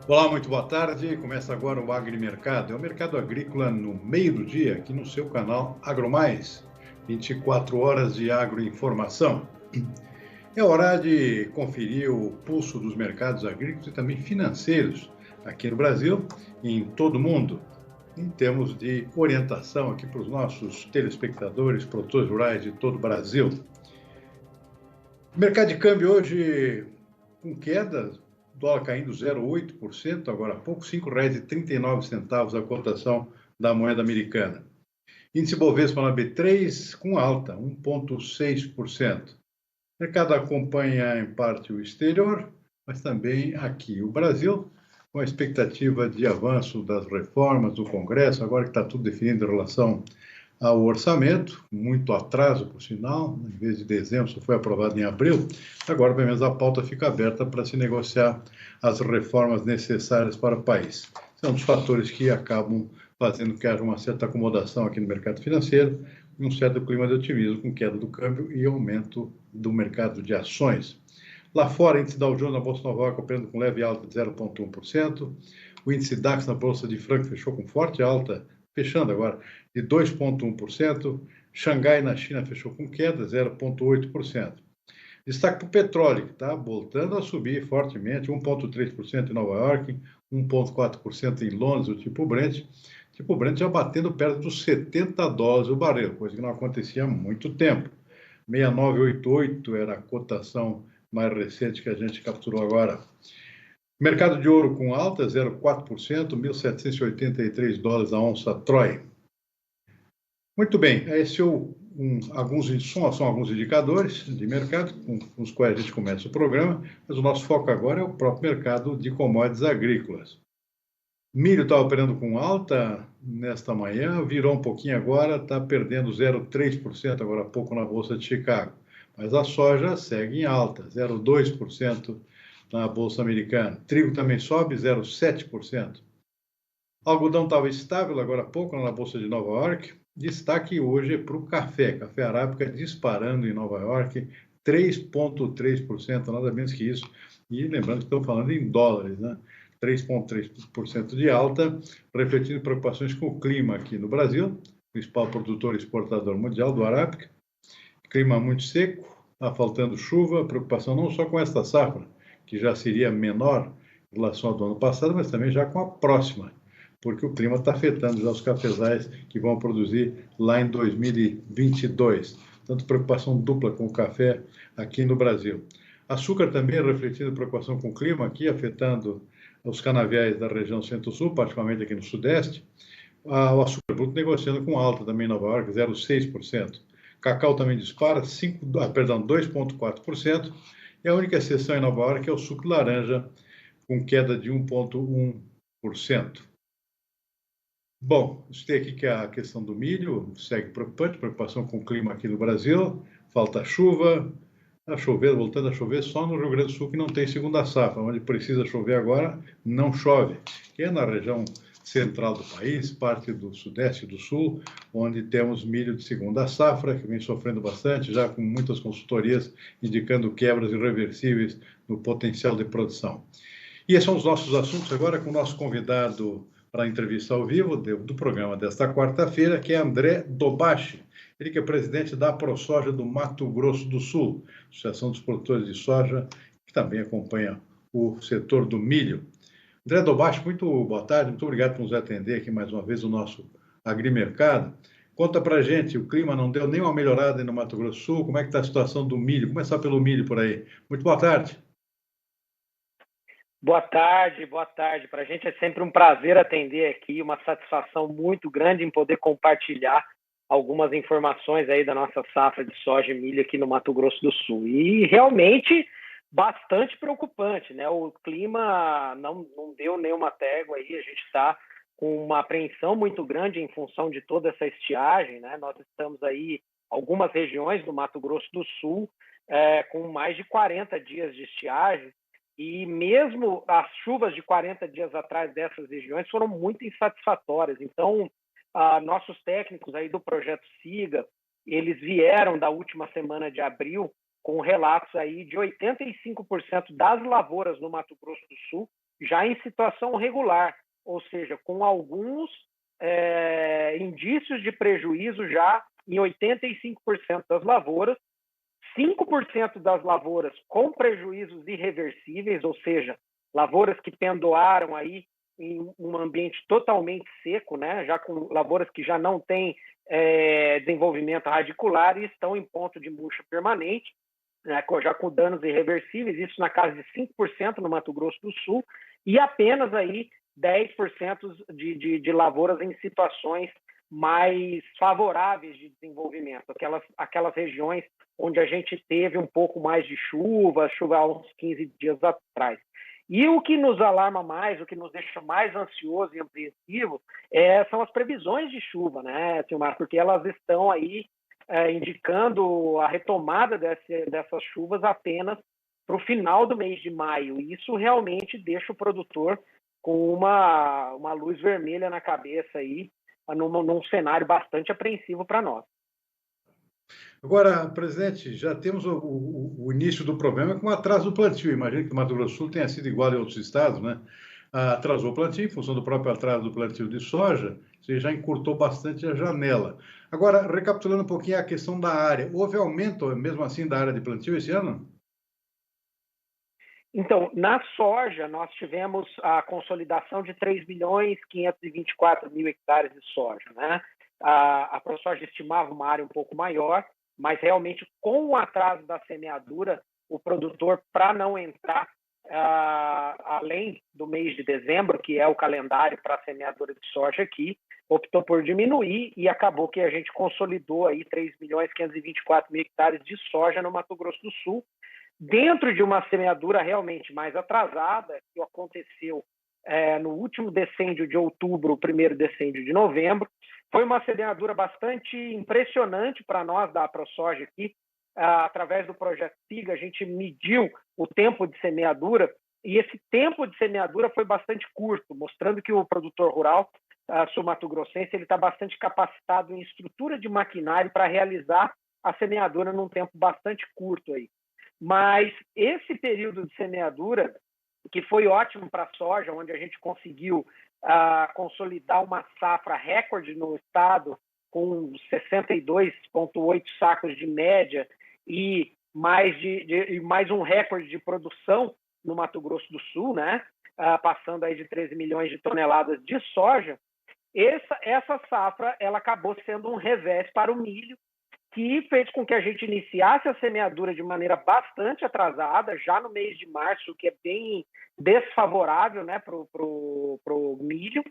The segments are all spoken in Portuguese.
Olá, muito boa tarde. Começa agora o Agrimercado. É o mercado agrícola no meio do dia, aqui no seu canal AgroMais. 24 horas de agroinformação. É hora de conferir o pulso dos mercados agrícolas e também financeiros aqui no Brasil e em todo o mundo, em termos de orientação aqui para os nossos telespectadores, produtores rurais de todo o Brasil. Mercado de câmbio hoje com queda, dólar caindo 0,8%, agora há pouco, R$ 5,39 a cotação da moeda americana. Índice Bovespa na B3 com alta, 1,6%. O mercado acompanha em parte o exterior, mas também aqui o Brasil, com a expectativa de avanço das reformas do Congresso, agora que está tudo definido em relação ao orçamento, muito atraso, por sinal, em vez de dezembro, só foi aprovado em abril, agora pelo menos a pauta fica aberta para se negociar as reformas necessárias para o país. São dos fatores que acabam fazendo que haja uma certa acomodação aqui no mercado financeiro, um certo clima de otimismo com queda do câmbio e aumento do mercado de ações. Lá fora, o índice Dow Jones na Bolsa de Nova York operando com leve alta de 0,1%. O índice DAX na Bolsa de Frankfurt fechou com forte alta, fechando agora, de 2,1%. Xangai, na China, fechou com queda, 0,8%. Destaque para o petróleo, que está voltando a subir fortemente, 1,3% em Nova York, 1,4% em Londres, o tipo Brent. O tipo Brent já batendo perto dos $70 o barril, coisa que não acontecia há muito tempo. 6988 era a cotação mais recente que a gente capturou agora. Mercado de ouro com alta, 0,4%, $1.783 a onça Troy. Muito bem, esse são alguns indicadores de mercado com os quais a gente começa o programa, mas o nosso foco agora é o próprio mercado de commodities agrícolas. Milho está operando com alta nesta manhã, virou um pouquinho agora, está perdendo 0,3% agora há pouco na Bolsa de Chicago. Mas a soja segue em alta, 0,2% na Bolsa Americana. Trigo também sobe, 0,7%. Algodão estava estável agora há pouco na Bolsa de Nova York. Destaque hoje para o café. Café arábica disparando em Nova York, 3,3%, nada menos que isso. E lembrando que estamos falando em dólares, né? 3,3% de alta, refletindo preocupações com o clima aqui no Brasil, principal produtor e exportador mundial do arábica. Clima muito seco, está faltando chuva, preocupação não só com esta safra, que já seria menor em relação ao do ano passado, mas também já com a próxima, porque o clima está afetando já os cafezais que vão produzir lá em 2022. Portanto, preocupação dupla com o café aqui no Brasil. Açúcar também refletindo preocupação com o clima aqui, afetando os canaviais da região centro-sul, particularmente aqui no sudeste. O açúcar bruto negociando com alta também em Nova York, 0,6%. Cacau também dispara, 2,4%. E a única exceção em Nova York é o suco de laranja, com queda de 1,1%. Bom, tem aqui que a questão do milho segue preocupante, preocupação com o clima aqui no Brasil, falta chuva, voltando a chover só no Rio Grande do Sul, que não tem segunda safra, onde precisa chover agora, não chove, que é na região central do país, parte do sudeste e do sul, onde temos milho de segunda safra, que vem sofrendo bastante, já com muitas consultorias indicando quebras irreversíveis no potencial de produção. E esses são os nossos assuntos agora com o nosso convidado para a entrevista ao vivo do programa desta quarta-feira, que é André Dobashi. Ele que é presidente da ProSoja do Mato Grosso do Sul, Associação dos Produtores de Soja, que também acompanha o setor do milho. André Dobashi, muito boa tarde, muito obrigado por nos atender aqui mais uma vez o nosso Agrimercado. Conta para a gente, o clima não deu nem uma melhorada no Mato Grosso do Sul, como é que está a situação do milho? Começar pelo milho por aí. Muito boa tarde. Boa tarde, boa tarde. Para a gente é sempre um prazer atender aqui, uma satisfação muito grande em poder compartilhar algumas informações aí da nossa safra de soja e milho aqui no Mato Grosso do Sul. E realmente bastante preocupante, né? O clima não deu nenhuma trégua aí, a gente está com uma apreensão muito grande em função de toda essa estiagem, né? Nós estamos aí, algumas regiões do Mato Grosso do Sul, com mais de 40 dias de estiagem, e mesmo as chuvas de 40 dias atrás dessas regiões foram muito insatisfatórias. Então, nossos técnicos aí do Projeto SIGA, eles vieram da última semana de abril com relatos aí de 85% das lavouras no Mato Grosso do Sul já em situação regular, ou seja, com alguns indícios de prejuízo já em 85% das lavouras, 5% das lavouras com prejuízos irreversíveis, ou seja, lavouras que pendoaram aí em um ambiente totalmente seco, né? Já com lavouras que já não têm desenvolvimento radicular e estão em ponto de murcha permanente, né? Já com danos irreversíveis, isso na casa de 5% no Mato Grosso do Sul, e apenas aí 10% de lavouras em situações mais favoráveis de desenvolvimento, aquelas regiões onde a gente teve um pouco mais de chuva há uns 15 dias atrás. E o que nos alarma mais, o que nos deixa mais ansioso e apreensivo são as previsões de chuva, né, Silmar? Porque elas estão aí indicando a retomada dessas chuvas apenas para o final do mês de maio. E isso realmente deixa o produtor com uma luz vermelha na cabeça aí, num cenário bastante apreensivo para nós. Agora, presidente, já temos o início do problema com o atraso do plantio. Imagino que o Mato Grosso do Sul tenha sido igual em outros estados, né? Atrasou o plantio, em função do próprio atraso do plantio de soja, você já encurtou bastante a janela. Agora, recapitulando um pouquinho a questão da área, houve aumento, mesmo assim, da área de plantio esse ano? Então, na soja, nós tivemos a consolidação de 3.524.000 hectares de soja, né? A ProSoja estimava uma área um pouco maior, mas realmente com o atraso da semeadura, o produtor, para não entrar além do mês de dezembro, que é o calendário para a semeadura de soja aqui, optou por diminuir e acabou que a gente consolidou aí 3.524.000 hectares de soja no Mato Grosso do Sul, dentro de uma semeadura realmente mais atrasada, que aconteceu no último decêndio de outubro, o primeiro decêndio de novembro. Foi uma semeadura bastante impressionante para nós da ProSoja aqui. Através do projeto SIGA, a gente mediu o tempo de semeadura e esse tempo de semeadura foi bastante curto, mostrando que o produtor rural sul-mato-grossense está bastante capacitado em estrutura de maquinário para realizar a semeadura num tempo bastante curto aí. Mas esse período de semeadura, que foi ótimo para a soja, onde a gente conseguiu consolidar uma safra recorde no estado, com 62,8 sacos de média e mais um recorde de produção no Mato Grosso do Sul, né? Passando aí de 13 milhões de toneladas de soja. Essa safra ela acabou sendo um revés para o milho, que fez com que a gente iniciasse a semeadura de maneira bastante atrasada, já no mês de março, que é bem desfavorável, né, para o milho,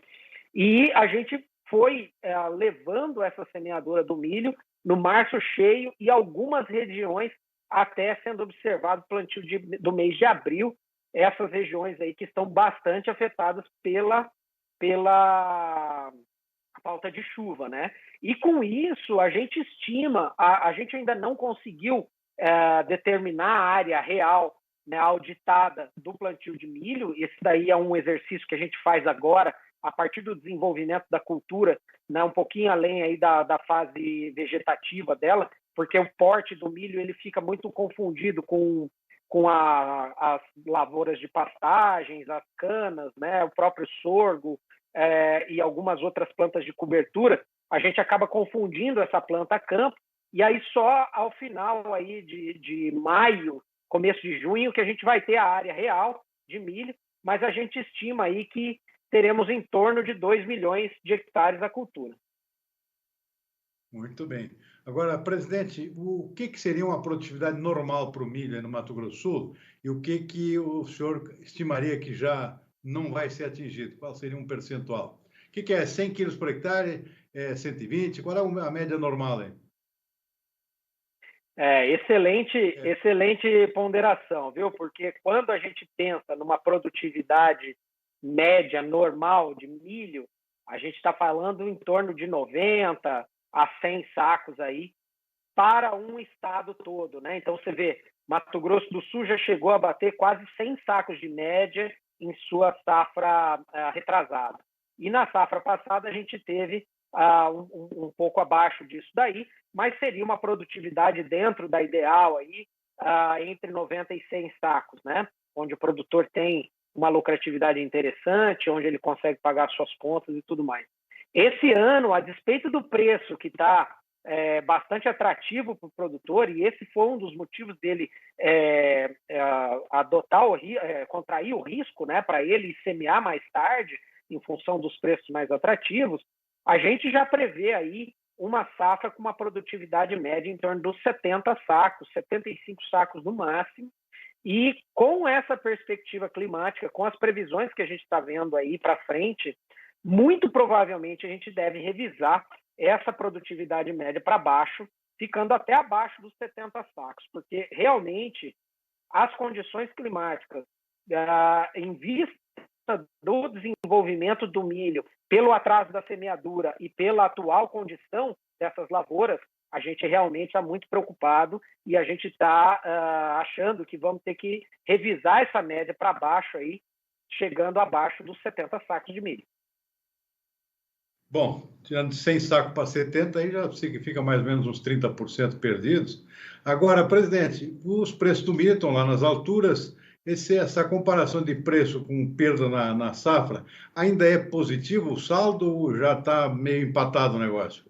e a gente foi levando essa semeadura do milho no março cheio e algumas regiões até sendo observado o plantio do mês de abril, essas regiões aí que estão bastante afetadas pela falta de chuva, né? E com isso a gente estima, a gente ainda não conseguiu determinar a área real, né, auditada do plantio de milho. Esse daí é um exercício que a gente faz agora a partir do desenvolvimento da cultura, né, um pouquinho além aí da fase vegetativa dela, porque o porte do milho ele fica muito confundido com as lavouras de pastagens, as canas, né, o próprio sorgo, e algumas outras plantas de cobertura. A gente acaba confundindo essa planta a campo, e aí só ao final aí de maio, começo de junho, que a gente vai ter a área real de milho, mas a gente estima aí que teremos em torno de 2 milhões de hectares da cultura. Muito bem. Agora, presidente, o que seria uma produtividade normal para o milho no Mato Grosso do Sul e o que o senhor estimaria que já não vai ser atingido? Qual seria um percentual? O que é 100 quilos por hectare? 120? Qual é a média normal aí? Excelente ponderação, viu? Porque quando a gente pensa numa produtividade média normal de milho, a gente está falando em torno de 90 a 100 sacos aí para um estado todo, né? Então você vê, Mato Grosso do Sul já chegou a bater quase 100 sacos de média em sua safra retrasada. E na safra passada a gente teve um pouco abaixo disso daí, mas seria uma produtividade dentro da ideal aí, entre 90 e 100 sacos, né? Onde o produtor tem uma lucratividade interessante, onde ele consegue pagar suas contas e tudo mais. Esse ano, a despeito do preço que está bastante atrativo para o produtor, e esse foi um dos motivos dele contrair o risco, né, para ele semear mais tarde, em função dos preços mais atrativos, a gente já prevê aí uma safra com uma produtividade média em torno dos 70 sacos, 75 sacos no máximo, e com essa perspectiva climática, com as previsões que a gente está vendo aí para frente, muito provavelmente a gente deve revisar essa produtividade média para baixo, ficando até abaixo dos 70 sacos, porque realmente as condições climáticas, em vista do desenvolvimento do milho, pelo atraso da semeadura e pela atual condição dessas lavouras, a gente realmente está muito preocupado e a gente está achando que vamos ter que revisar essa média para baixo aí, chegando abaixo dos 70 sacos de milho. Bom, tirando de 100 sacos para 70, aí já significa mais ou menos uns 30% perdidos. Agora, presidente, os preços do milho estão lá nas alturas. Essa comparação de preço com perda na safra, ainda é positivo o saldo ou já está meio empatado o negócio?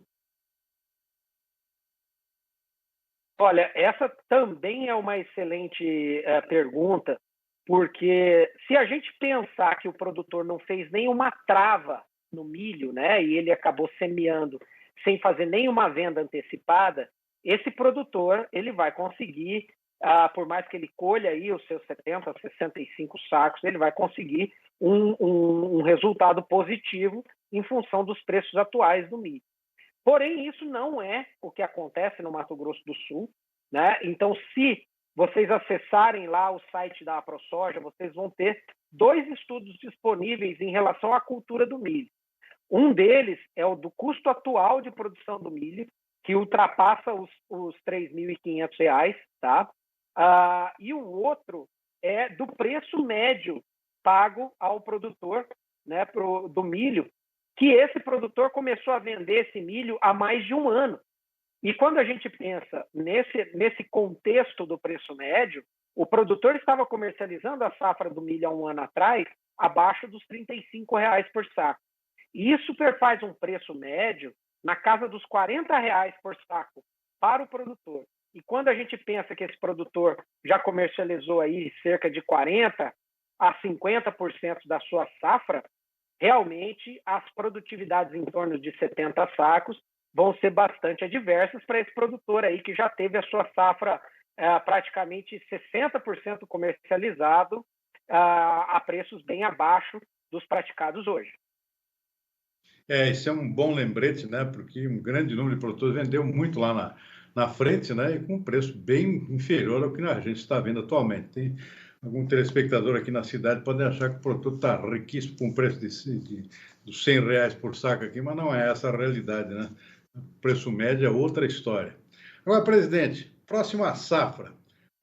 Olha, essa também é uma excelente pergunta, porque se a gente pensar que o produtor não fez nenhuma trava no milho, né, e ele acabou semeando sem fazer nenhuma venda antecipada, esse produtor ele vai conseguir, por mais que ele colha aí os seus 70, 65 sacos, ele vai conseguir um resultado positivo em função dos preços atuais do milho. Porém, isso não é o que acontece no Mato Grosso do Sul, né? Então, se vocês acessarem lá o site da AproSoja, vocês vão ter 2 estudos disponíveis em relação à cultura do milho. Um deles é o do custo atual de produção do milho, que ultrapassa os R$ 3.500, tá? E o outro é do preço médio pago ao produtor, né, do milho, que esse produtor começou a vender esse milho há mais de um ano. E quando a gente pensa nesse contexto do preço médio, o produtor estava comercializando a safra do milho há um ano atrás abaixo dos R$ 35 por saco. E isso faz um preço médio na casa dos R$ 40 por saco para o produtor. E quando a gente pensa que esse produtor já comercializou aí cerca de 40% a 50% da sua safra, realmente as produtividades em torno de 70 sacos vão ser bastante adversas para esse produtor aí que já teve a sua safra praticamente 60% comercializado a preços bem abaixo dos praticados hoje. Isso é um bom lembrete, né? Porque um grande número de produtores vendeu muito lá na frente, né? E com um preço bem inferior ao que a gente está vendo atualmente. Tem algum telespectador aqui na cidade pode achar que o produtor está riquíssimo com o preço dos R$ 100 por saco aqui, mas não é essa a realidade, né? O preço médio é outra história. Agora, presidente, próxima safra.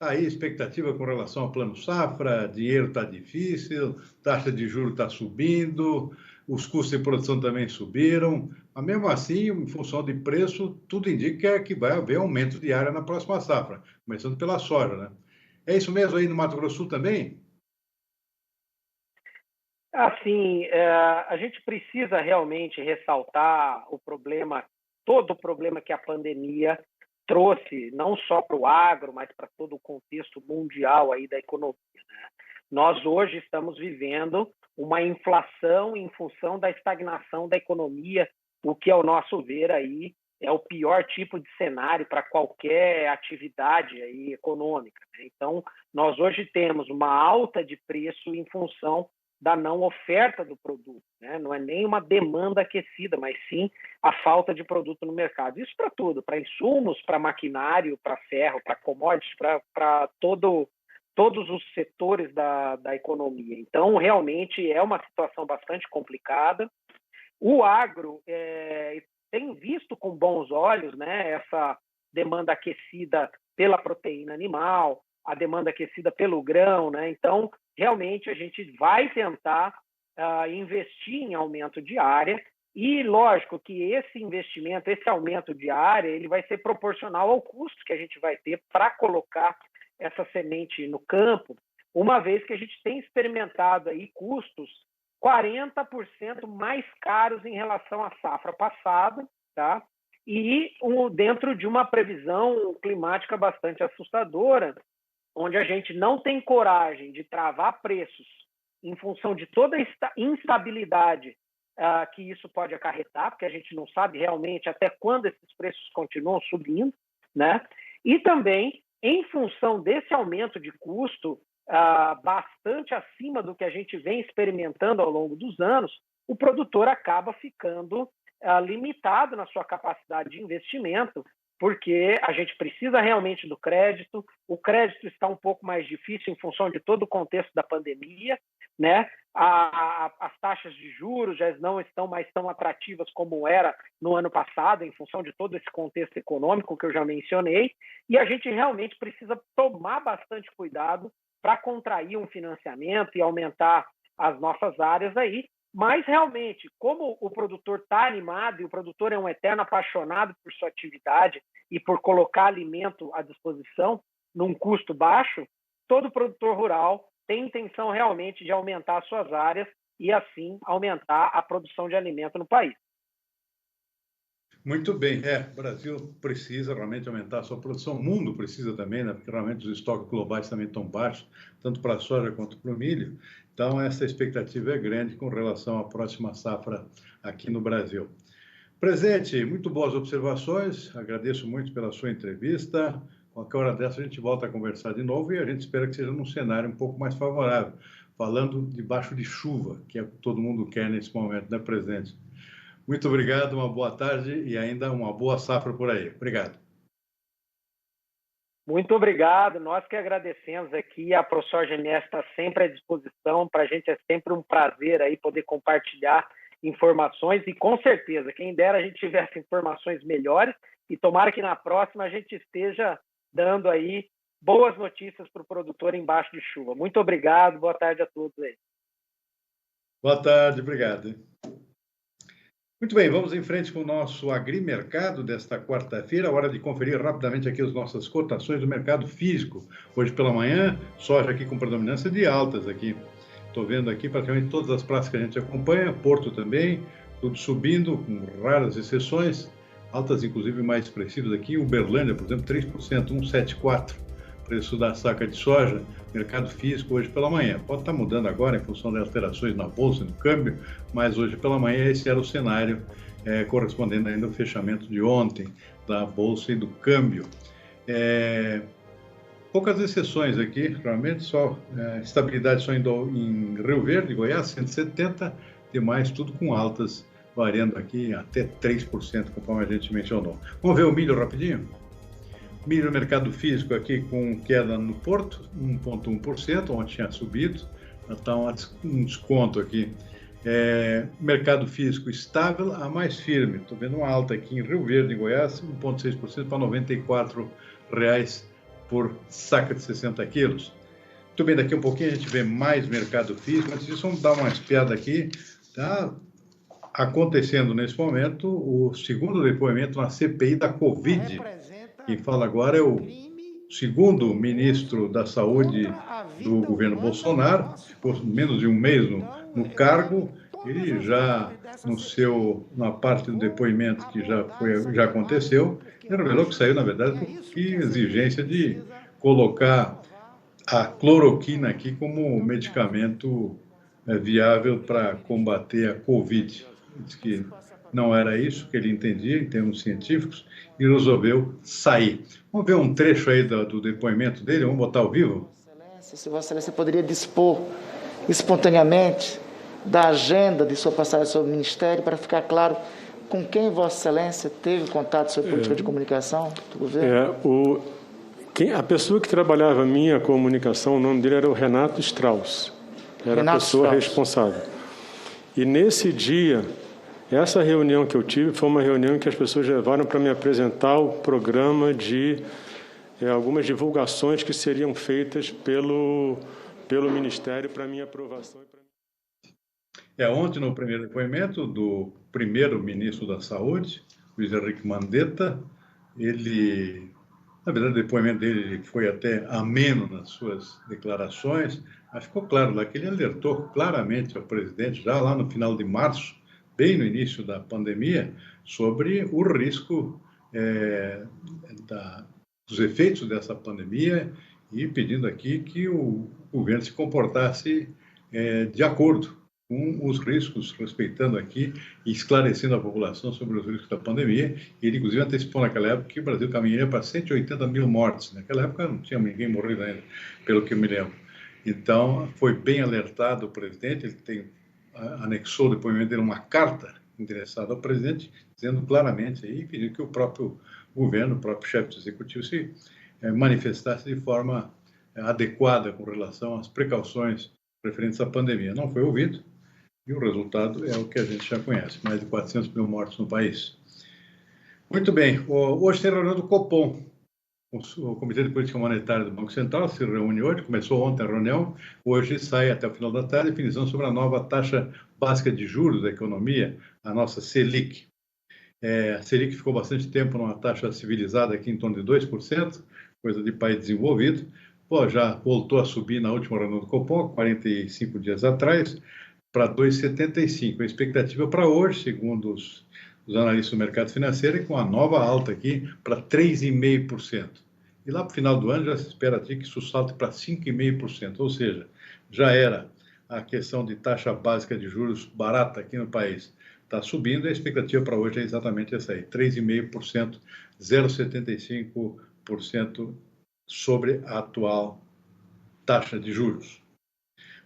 Aí, expectativa com relação ao plano safra, dinheiro está difícil, taxa de juros está subindo, os custos de produção também subiram, mas mesmo assim, em função de preço, tudo indica que vai haver aumento de área na próxima safra, começando pela soja, né? É isso mesmo aí no Mato Grosso do Sul também? Assim, a gente precisa realmente ressaltar todo o problema que a pandemia trouxe, não só para o agro, mas para todo o contexto mundial aí da economia, né? Nós hoje estamos vivendo uma inflação em função da estagnação da economia, o que, ao nosso ver, aí é o pior tipo de cenário para qualquer atividade aí econômica, né? Então, nós hoje temos uma alta de preço em função da não oferta do produto, né? Não é nem uma demanda aquecida, mas sim a falta de produto no mercado. Isso para tudo, para insumos, para maquinário, para ferro, para commodities, para todos os setores da economia. Então, realmente é uma situação bastante complicada. O agro tem visto com bons olhos, né, essa demanda aquecida pela proteína animal, a demanda aquecida pelo grão, né? Então, realmente a gente vai tentar investir em aumento de área e, lógico, que esse investimento, esse aumento de área, ele vai ser proporcional ao custo que a gente vai ter para colocar essa semente no campo, uma vez que a gente tem experimentado aí custos 40% mais caros em relação à safra passada, tá? E dentro de uma previsão climática bastante assustadora, onde a gente não tem coragem de travar preços em função de toda a instabilidade que isso pode acarretar, porque a gente não sabe realmente até quando esses preços continuam subindo, né? E também, em função desse aumento de custo bastante acima do que a gente vem experimentando ao longo dos anos, o produtor acaba ficando limitado na sua capacidade de investimento, porque a gente precisa realmente do crédito, o crédito está um pouco mais difícil em função de todo o contexto da pandemia, né? As taxas de juros já não estão mais tão atrativas como era no ano passado, em função de todo esse contexto econômico que eu já mencionei, e a gente realmente precisa tomar bastante cuidado para contrair um financiamento e aumentar as nossas áreas aí. Mas, realmente, como o produtor está animado e o produtor é um eterno apaixonado por sua atividade e por colocar alimento à disposição num custo baixo, todo produtor rural tem intenção realmente de aumentar suas áreas e, assim, aumentar a produção de alimento no país. Muito bem. O Brasil precisa realmente aumentar a sua produção, o mundo precisa também, né? Porque realmente os estoques globais também estão baixos, tanto para a soja quanto para o milho. Então, essa expectativa é grande com relação à próxima safra aqui no Brasil. Presidente, muito boas observações, agradeço muito pela sua entrevista. Qualquer hora dessa a gente volta a conversar de novo e a gente espera que seja num cenário um pouco mais favorável, falando debaixo de chuva, que é o que todo mundo quer nesse momento, né, presidente? Muito obrigado, uma boa tarde e ainda uma boa safra por aí. Obrigado. Muito obrigado, nós que agradecemos aqui, a ProSoja MS está sempre à disposição, para a gente é sempre um prazer aí poder compartilhar informações e com certeza, quem dera a gente tivesse informações melhores e tomara que na próxima a gente esteja dando aí boas notícias para o produtor embaixo de chuva. Muito obrigado, boa tarde a todos aí. Boa tarde, obrigado. Muito bem, vamos em frente com o nosso agrimercado desta quarta-feira, hora de conferir rapidamente aqui as nossas cotações do mercado físico. Hoje pela manhã, soja aqui com predominância de altas aqui. Estou vendo aqui praticamente todas as praças que a gente acompanha, Porto também, tudo subindo, com raras exceções, altas inclusive mais expressivas aqui, Uberlândia, por exemplo, 3%, 1,74%. Preço da saca de soja, mercado físico hoje pela manhã. Pode estar mudando agora em função das alterações na bolsa, no câmbio, mas hoje pela manhã esse era o cenário correspondendo ainda ao fechamento de ontem da bolsa e do câmbio. Poucas exceções aqui, realmente só estabilidade só em Rio Verde, Goiás, 170, demais tudo com altas, variando aqui até 3%, conforme a gente mencionou. Vamos ver o milho rapidinho? Milho no mercado físico aqui com queda no Porto, 1,1%, ontem tinha subido, está um desconto aqui. Mercado físico estável a mais firme, estou vendo uma alta aqui em Rio Verde, em Goiás, 1,6% para R$ 94,00 por saca de 60 quilos. Muito bem, daqui a um pouquinho a gente vê mais mercado físico. Antes disso, vamos dar uma espiada aqui. Está acontecendo nesse momento o segundo depoimento na CPI da Covid. Quem fala agora é o segundo ministro da Saúde do governo Bolsonaro, ficou menos de um mês no cargo. Ele já, na parte do depoimento que já aconteceu, ele revelou que saiu, na verdade, por exigência de colocar a cloroquina aqui como medicamento viável para combater a Covid. Diz que não era isso que ele entendia em termos científicos e resolveu sair. Vamos ver um trecho aí do depoimento dele, vamos botar ao vivo? Se Vossa Excelência poderia dispor espontaneamente da agenda de sua passagem sobre o Ministério para ficar claro com quem Vossa Excelência teve contato sobre política de comunicação do governo? A pessoa que trabalhava a minha comunicação, o nome dele era o Renato Strauss. Era a pessoa responsável. E nesse dia, essa reunião que eu tive foi uma reunião que as pessoas levaram para me apresentar o programa de algumas divulgações que seriam feitas pelo Ministério para minha aprovação. Ontem, no primeiro depoimento do primeiro ministro da Saúde, Luiz Henrique Mandetta, ele Na verdade, o depoimento dele foi até ameno nas suas declarações, mas ficou claro lá que ele alertou claramente ao presidente, já lá no final de março, bem no início da pandemia, sobre o risco dos efeitos dessa pandemia e pedindo aqui que o governo se comportasse de acordo com os riscos, respeitando aqui e esclarecendo a população sobre os riscos da pandemia. Ele, inclusive, antecipou naquela época que o Brasil caminharia para 180 mil mortes. Naquela época não tinha ninguém morrido ainda, pelo que eu me lembro. Então, foi bem alertado o presidente, ele anexou o depoimento dele uma carta endereçada ao presidente, dizendo claramente aí, pedindo que o próprio governo, o próprio chefe do executivo se manifestasse de forma adequada com relação às precauções referentes à pandemia. Não foi ouvido e o resultado é o que a gente já conhece, mais de 400 mil mortos no país. Muito bem, hoje tem reunião do Copom, o Comitê de Política Monetária do Banco Central se reúne hoje, começou ontem a reunião, hoje sai até o final da tarde a definição sobre a nova taxa básica de juros da economia, a nossa Selic. A Selic ficou bastante tempo numa taxa civilizada aqui em torno de 2%, coisa de país desenvolvido. Já voltou a subir na última reunião do Copom, 45 dias atrás, para 2,75. A expectativa para hoje, segundo os analistas do mercado financeiro, é com a nova alta aqui para 3,5%. E lá para o final do ano já se espera aqui que isso salte para 5,5%, ou seja, já era a questão de taxa básica de juros barata aqui no país. Está subindo e a expectativa para hoje é exatamente essa aí, 3,5%, 0,75% sobre a atual taxa de juros.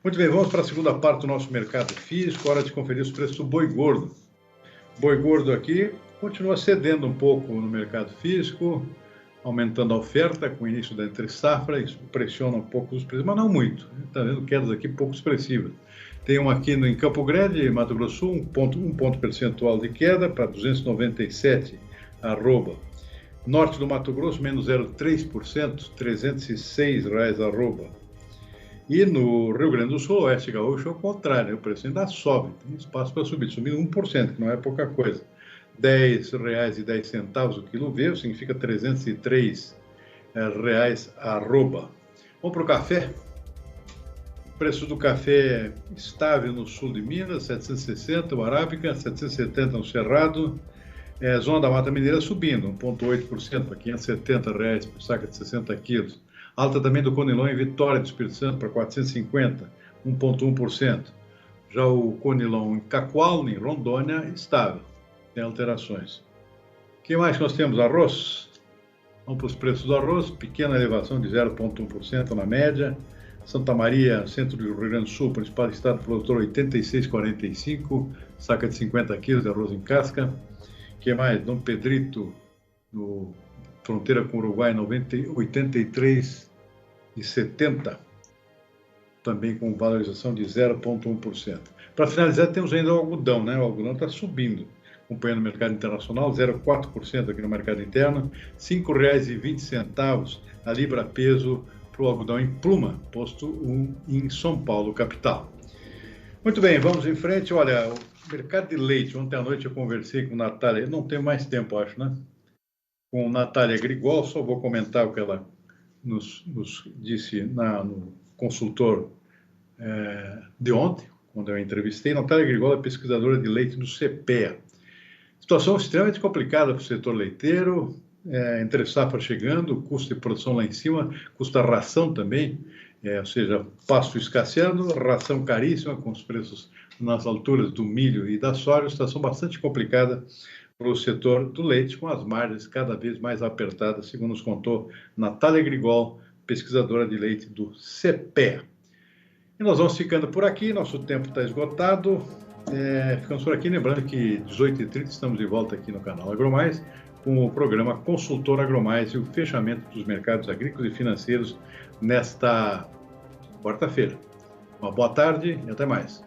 Muito bem, vamos para a segunda parte do nosso mercado físico, hora de conferir os preços do boi gordo. Boi gordo aqui continua cedendo um pouco no mercado físico, aumentando a oferta com o início da entre-safra, isso pressiona um pouco os preços, mas não muito. Está vendo quedas aqui pouco expressivas. Tem um aqui em Campo Grande, Mato Grosso do Sul, um ponto percentual de queda para 297 arroba. Norte do Mato Grosso, menos 0,3%, R$ 306 arroba. E no Rio Grande do Sul, Oeste Gaúcho, é o contrário, o preço ainda sobe, tem espaço para subir, subindo 1%, que não é pouca coisa. R$ 10,10 o quilo verde, significa R$ 303 arroba. Vamos para o café. O preço do café estável no sul de Minas, 760, o Arábica, 770 no Cerrado. Zona da Mata Mineira subindo, 1,8% para R$ 570 por saca de 60 quilos. Alta também do Conilon em Vitória do Espírito Santo para 450, 1,1%. Já o Conilon em Cacoal, em Rondônia, estável, tem alterações. O que mais nós temos? Arroz. Vamos para os preços do arroz, pequena elevação de 0,1% na média. Santa Maria, centro do Rio Grande do Sul, principal estado produtor, 86,45, saca de 50 quilos de arroz em casca. O que mais? Dom Pedrito, no fronteira com o Uruguai, 83,70, também com valorização de 0,1%. Para finalizar, temos ainda o algodão, né? O algodão está subindo, acompanhando o mercado internacional, 0,4% aqui no mercado interno, R$ 5,20 a libra peso para o algodão em Pluma, posto 1 em São Paulo, capital. Muito bem, vamos em frente. Olha, o mercado de leite, ontem à noite eu conversei com Natália, não tenho mais tempo, acho, né? Com Natália Grigol, só vou comentar o que ela nos disse no consultor de ontem, quando eu a entrevistei. Natália Grigol é pesquisadora de leite do CPEA. Situação extremamente complicada para o setor leiteiro, entre safra chegando, custo de produção lá em cima, custo da ração também, ou seja, pasto escasseando, ração caríssima, com os preços nas alturas do milho e da soja, situação bastante complicada para o setor do leite, com as margens cada vez mais apertadas, segundo nos contou Natália Grigol, pesquisadora de leite do CPEA. E nós vamos ficando por aqui, nosso tempo está esgotado, ficamos por aqui, lembrando que 18h30 estamos de volta aqui no canal AgroMais, com o programa Consultor AgroMais e o fechamento dos mercados agrícolas e financeiros nesta quarta-feira. Uma boa tarde e até mais.